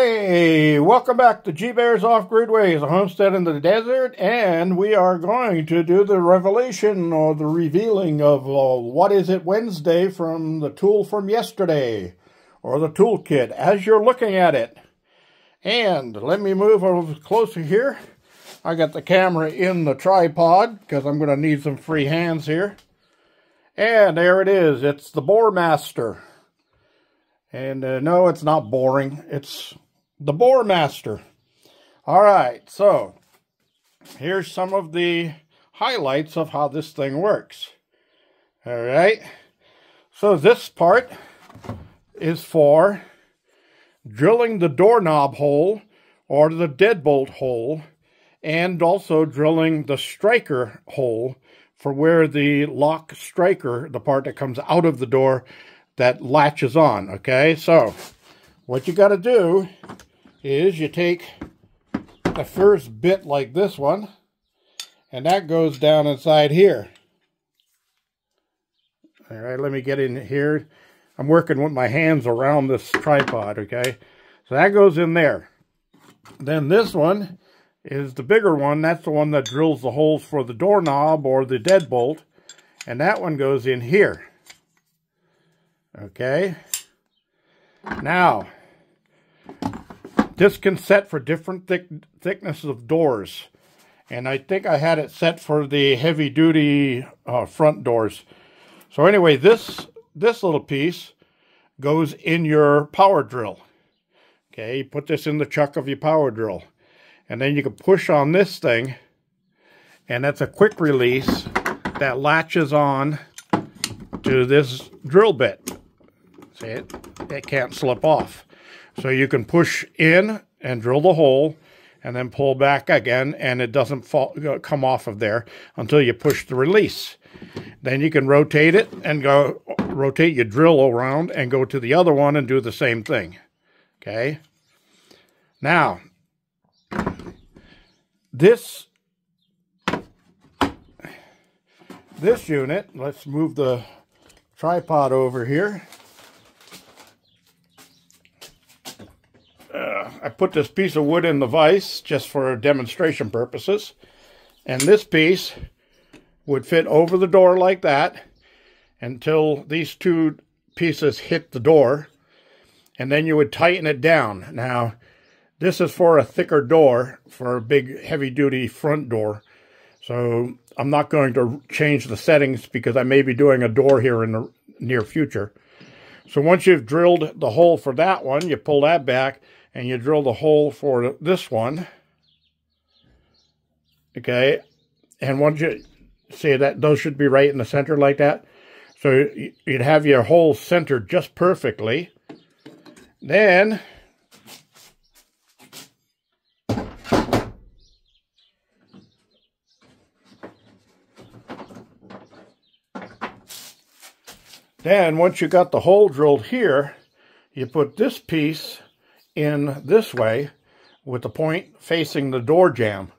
everybody! Welcome back to G-Bear's Off-Grid Ways, a homestead in the desert, and we are going to do the revelation or the revealing of What Is It Wednesday from the tool from yesterday, or the toolkit, as you're looking at it. And let me move over closer here. I got the camera in the tripod, because I'm going to need some free hands here. And there it is, it's the Bore Master. And no, it's not boring. It's the Bore Master. All right, so here's some of the highlights of how this thing works. All right, so this part is for drilling the doorknob hole or the deadbolt hole, and also drilling the striker hole for where the lock striker, the part that comes out of the door, that latches on. Okay, so what you got to do is you take the first bit like this one, and that goes down inside here. All right, let me get in here. I'm working with my hands around this tripod, okay? So that goes in there. Then this one is the bigger one. That's the one that drills the holes for the doorknob or the deadbolt, and that one goes in here. Okay, now this can set for different thicknesses of doors, and I think I had it set for the heavy-duty front doors. So anyway, this little piece goes in your power drill. Okay, you put this in the chuck of your power drill, and then you can push on this thing, and that's a quick release that latches on to this drill bit. See it? It can't slip off. So you can push in and drill the hole and then pull back again, and it doesn't come off of there until you push the release. Then you can rotate it and rotate your drill around and go to the other one and do the same thing. Okay? Now, this unit, let's move the tripod over here. I put this piece of wood in the vise just for demonstration purposes, and this piece would fit over the door like that until these two pieces hit the door, and then you would tighten it down. Now, this is for a thicker door, for a big heavy-duty front door, so I'm not going to change the settings because I may be doing a door here in the near future. So once you've drilled the hole for that one, you pull that back, and you drill the hole for this one. Okay, and once you see that, those should be right in the center like that. So you'd have your hole centered just perfectly. Then once you got the hole drilled here, you put this piece in this way with the point facing the door jamb.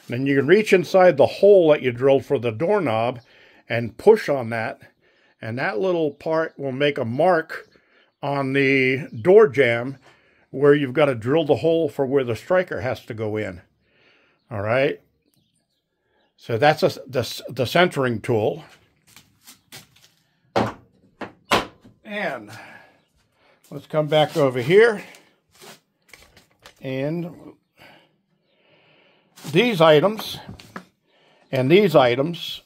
Then you can reach inside the hole that you drilled for the doorknob and push on that, and that little part will make a mark on the door jamb where you've got to drill the hole for where the striker has to go in. All right, so that's the centering tool. And let's come back over here. And these items and these items,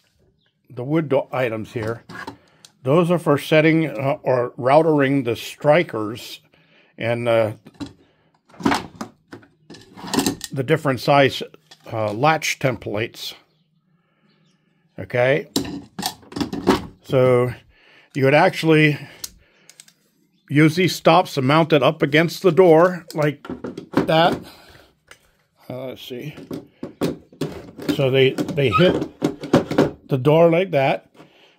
the wood items here, those are for setting or routering the strikers and the different size latch templates. Okay, so you would actually use these stops to mount it up against the door like that. Let's see. So they hit the door like that,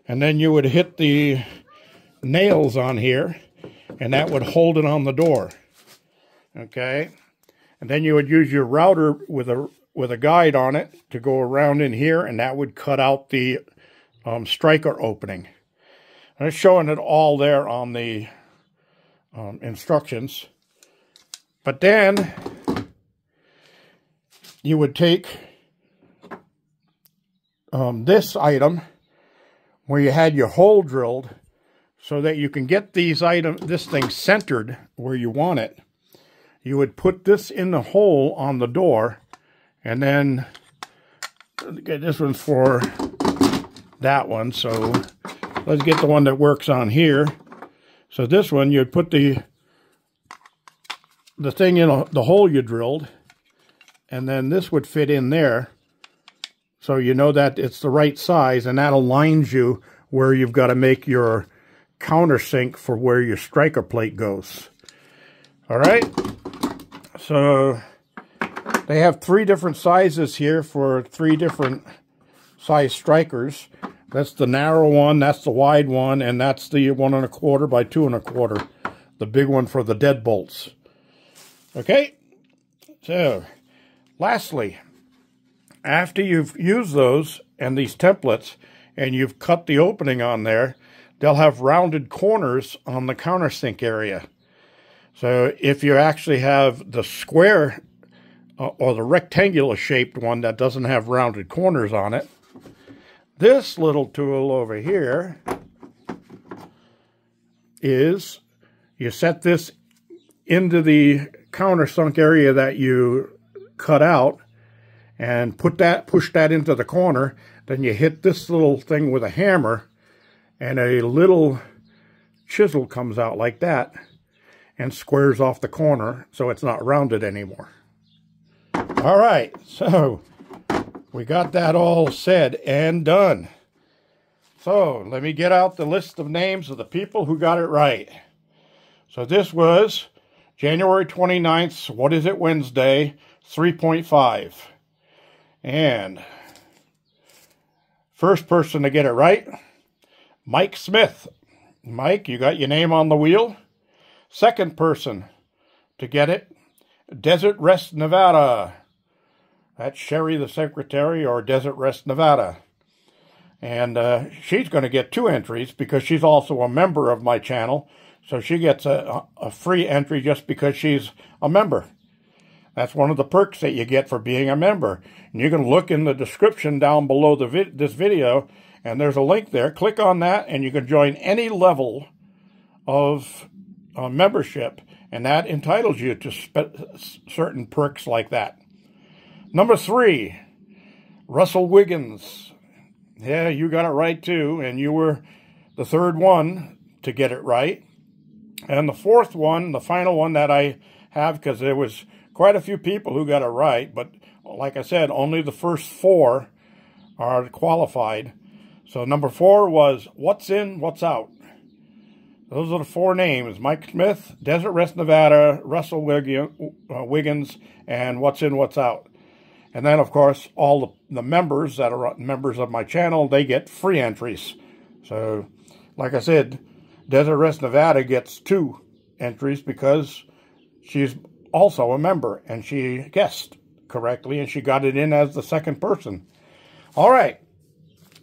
and then you would hit the nails on here, and that would hold it on the door. Okay, and then you would use your router with a guide on it to go around in here, and that would cut out the striker opening. I'm showing it all there on the instructions. But then you would take this item where you had your hole drilled so that you can get this thing centered where you want it. You would put this in the hole on the door, and then this one's for that one. So let's get the one that works on here. So this one, you'd put the thing in the hole you drilled, and then this would fit in there. So you know that it's the right size, and that aligns you where you've got to make your countersink for where your striker plate goes. All right. So they have 3 different sizes here for 3 different size strikers. That's the narrow one, that's the wide one, and that's the 1 1/4 by 2 1/4. The big one for the deadbolts. Okay. So lastly, after you've used those and these templates and you've cut the opening on there, they'll have rounded corners on the countersink area. So if you actually have the square or the rectangular shaped one that doesn't have rounded corners on it, this little tool over here is you set this into the countersunk area that you cut out and push that into the corner. Then you hit this little thing with a hammer, and a little chisel comes out like that and squares off the corner so it's not rounded anymore. All right, so we got that all said and done. So let me get out the list of names of the people who got it right. So this was January 29th, What Is It Wednesday, 3.5. And first person to get it right, Mike Smith. Mike, you got your name on the wheel. Second person to get it, Desert Rest, Nevada. That's Sherry the secretary, or Desert Rest, Nevada. And she's going to get 2 entries because she's also a member of my channel. So she gets a free entry just because she's a member. That's one of the perks that you get for being a member. And you can look in the description down below this video, and there's a link there. Click on that, and you can join any level of membership, and that entitles you to certain perks like that. Number 3, Russell Wiggins. Yeah, you got it right too, and you were the 3rd one to get it right. And the 4th one, the final one that I have, because there was quite a few people who got it right, but like I said, only the first 4 are qualified. So number 4 was What's In, What's Out. Those are the 4 names: Mike Smith, Desert Rest, Nevada, Russell Wiggins, and What's In, What's Out. And then, of course, all the members that are members of my channel, they get free entries. So, like I said, Desert Rest, Nevada gets 2 entries because she's also a member, and she guessed correctly, and she got it in as the 2nd person. All right,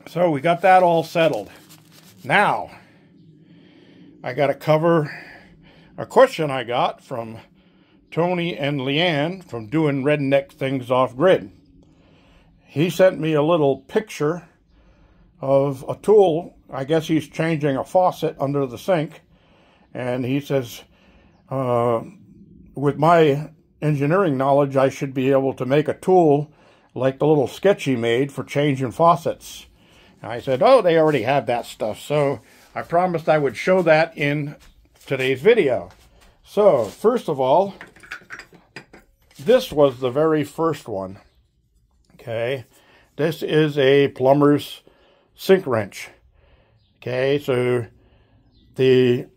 so we got that all settled. Now, I got to cover a question I got from Tony and Leanne from Doing Redneck Things Off Grid. He sent me a little picture of a tool. I guess he's changing a faucet under the sink, and he says, with my engineering knowledge, I should be able to make a tool like the little sketch he made for changing faucets. And I said, oh, they already have that stuff. So I promised I would show that in today's video. So, first of all, this was the very first one. Okay, this is a plumber's sink wrench. Okay, so the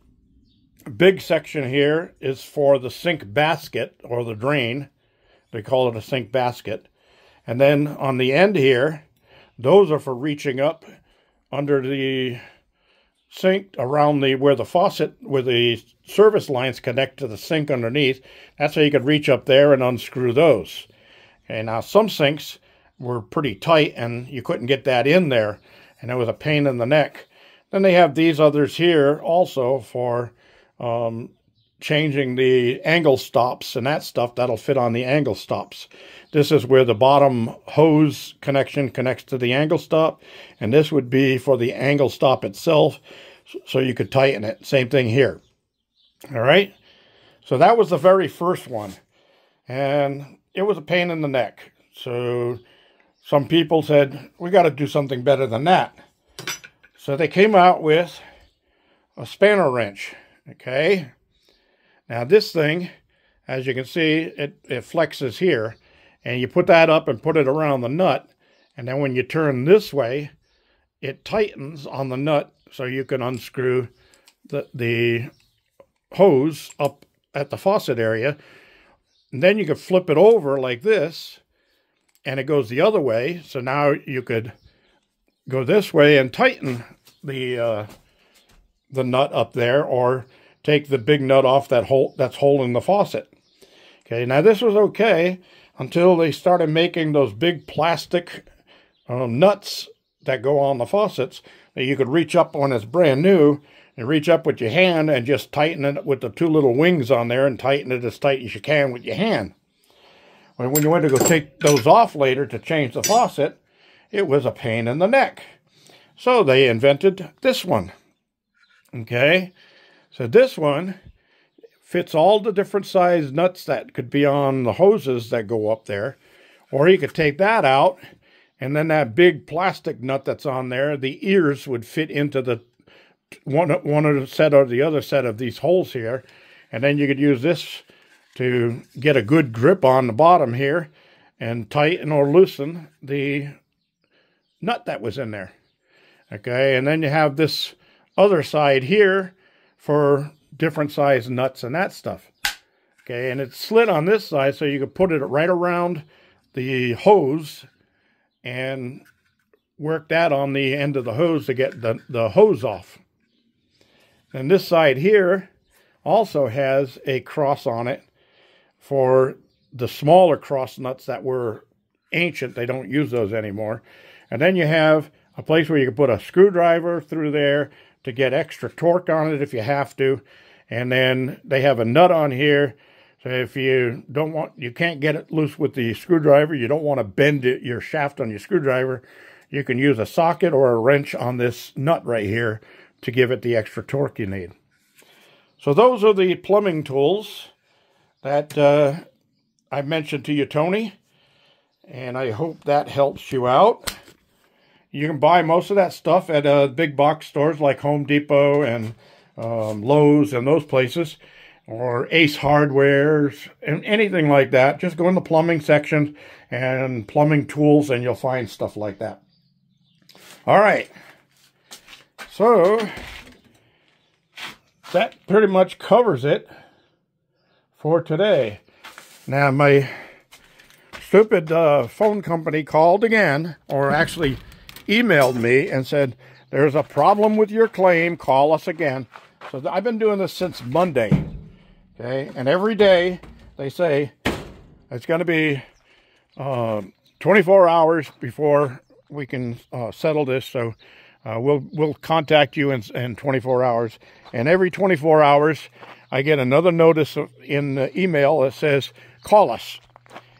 big section here is for the sink basket, or the drain. They call it a sink basket. And then on the end here, those are for reaching up under the sink around where the faucet, where the service lines connect to the sink underneath. That's how you could reach up there and unscrew those. And now some sinks were pretty tight and you couldn't get that in there, and it was a pain in the neck. Then they have these others here also for changing the angle stops and that stuff, that'll fit on the angle stops. This is where the bottom hose connection connects to the angle stop, and this would be for the angle stop itself, so you could tighten it. Same thing here. All right? So that was the very first one, and it was a pain in the neck. So some people said, we got to do something better than that. So they came out with a spanner wrench, okay? Now this thing, as you can see, it flexes here, and you put that up and put it around the nut, and then when you turn this way, it tightens on the nut so you can unscrew the hose up at the faucet area, and then you can flip it over like this, and it goes the other way, so now you could go this way and tighten the nut up there, or take the big nut off that's holding the faucet. Okay, now this was okay until they started making those big plastic nuts that go on the faucets that you could reach up when it's brand new and reach up with your hand and just tighten it with the two little wings on there and tighten it as tight as you can with your hand. When you went to go take those off later to change the faucet, it was a pain in the neck. So they invented this one. Okay, so this one fits all the different size nuts that could be on the hoses that go up there. Or you could take that out, and then that big plastic nut that's on there, the ears would fit into the one of the set or the other set of these holes here. And then you could use this to get a good grip on the bottom here and tighten or loosen the nut that was in there. Okay, and then you have this other side here for different size nuts and that stuff. Okay, and it's slit on this side so you can put it right around the hose and work that on the end of the hose to get the hose off. And this side here also has a cross on it for the smaller cross nuts that were ancient. They don't use those anymore. And then you have a place where you can put a screwdriver through there to get extra torque on it if you have to. And then they have a nut on here. So if you can't get it loose with the screwdriver, you don't want to bend your shaft on your screwdriver, you can use a socket or a wrench on this nut right here to give it the extra torque you need. So those are the plumbing tools that I mentioned to you, Tony. And I hope that helps you out. You can buy most of that stuff at big box stores like Home Depot and Lowe's and those places, or Ace Hardwares and anything like that. Just go in the plumbing section and plumbing tools and you'll find stuff like that. All right. So that pretty much covers it for today. Now my stupid phone company called again, or actually emailed me and said, there's a problem with your claim, call us again. So I've been doing this since Monday, okay? And every day they say it's going to be 24 hours before we can settle this. So we'll contact you in 24 hours. And every 24 hours, I get another notice in the email that says, call us.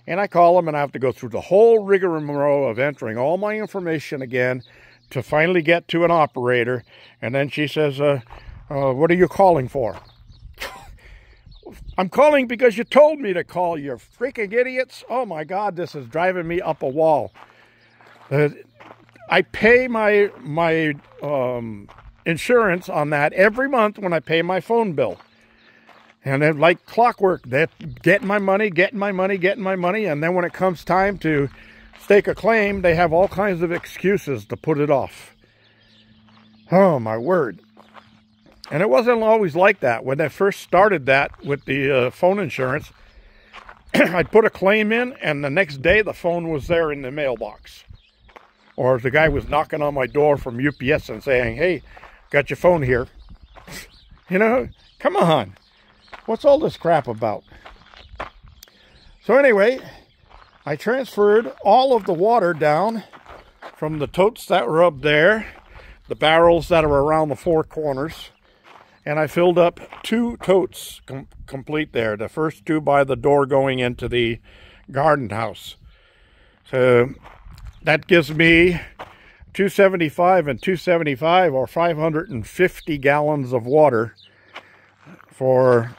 And I call them, and I have to go through the whole rigmarole of entering all my information again to finally get to an operator. And then she says, what are you calling for? I'm calling because you told me to call, you freaking idiots. Oh my God, this is driving me up a wall. I pay my insurance on that every month when I pay my phone bill. And then, like clockwork, they're getting my money. And then when it comes time to stake a claim, they have all kinds of excuses to put it off. Oh, my word. And it wasn't always like that. When they first started that with the phone insurance, I'd put a claim in, and the next day the phone was there in the mailbox. Or the guy was knocking on my door from UPS and saying, hey, got your phone here. You know, come on. What's all this crap about? So anyway, I transferred all of the water down from the totes that were up there, the barrels that are around the four corners, and I filled up 2 totes complete there. The first 2 by the door going into the garden house. So that gives me 275 and 275, or 550 gallons of water for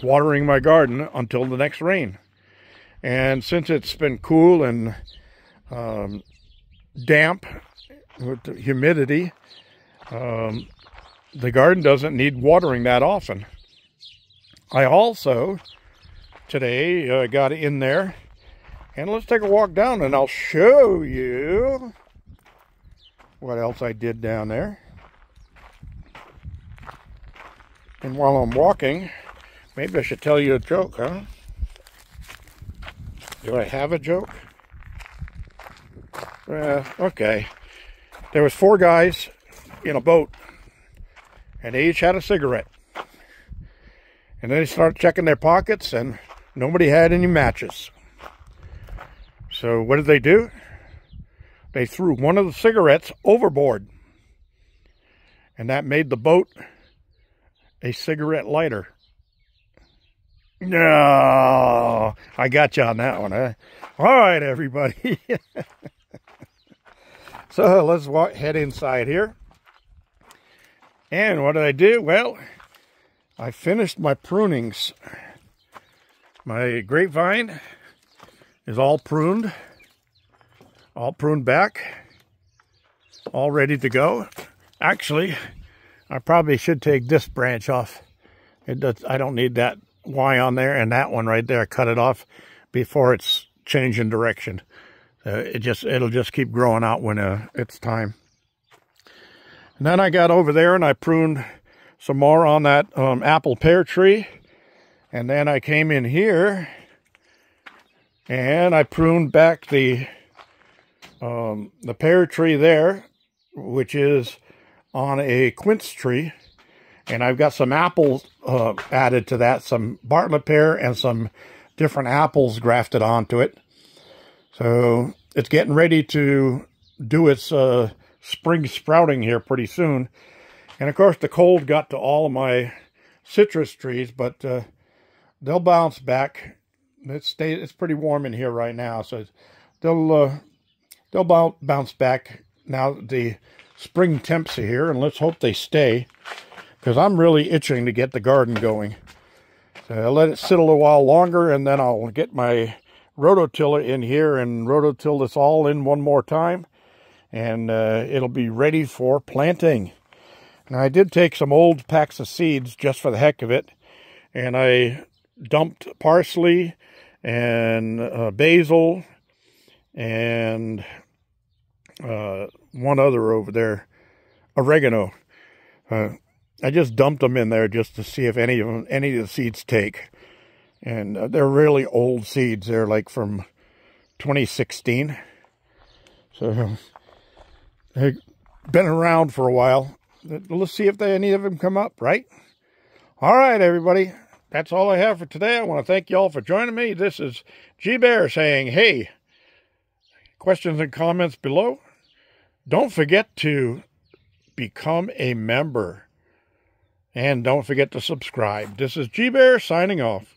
watering my garden until the next rain. And since it's been cool and damp with the humidity, the garden doesn't need watering that often. I also today got in there, and let's take a walk down and I'll show you what else I did down there. And while I'm walking, maybe I should tell you a joke, huh? Do I have a joke? Okay. There was 4 guys in a boat, and they each had a cigarette. And then they started checking their pockets, and nobody had any matches. So what did they do? They threw one of the cigarettes overboard, and that made the boat a cigarette lighter. No, I got you on that one, huh? All right, everybody. So let's head inside here. And what did I do? Well, I finished my prunings. My grapevine is all pruned back, all ready to go. Actually, I probably should take this branch off. I don't need that Y on there, and that one right there, I cut it off before it's changing direction. It'll just keep growing out when it's time. And then I got over there and I pruned some more on that apple pear tree. And then I came in here and I pruned back the pear tree there, which is on a quince tree. And I've got some apples added to that, some Bartlett pear and some different apples grafted onto it. So it's getting ready to do its spring sprouting here pretty soon. And of course the cold got to all of my citrus trees, but they'll bounce back. It's pretty warm in here right now, so they'll bounce back now that the spring temps are here, and let's hope they stay, because I'm really itching to get the garden going. So I'll let it sit a little while longer, and then I'll get my rototiller in here and rototill this all in one more time, and it'll be ready for planting. Now I did take some old packs of seeds just for the heck of it, and I dumped parsley and basil and one other over there, oregano. I just dumped them in there just to see if any of the seeds take. And they're really old seeds. They're like from 2016. So they've been around for a while. Let's see if any of them come up, right? All right, everybody. That's all I have for today. I want to thank you all for joining me. This is G Bear saying, hey, questions and comments below. Don't forget to become a member. And don't forget to subscribe. This is G Bear signing off.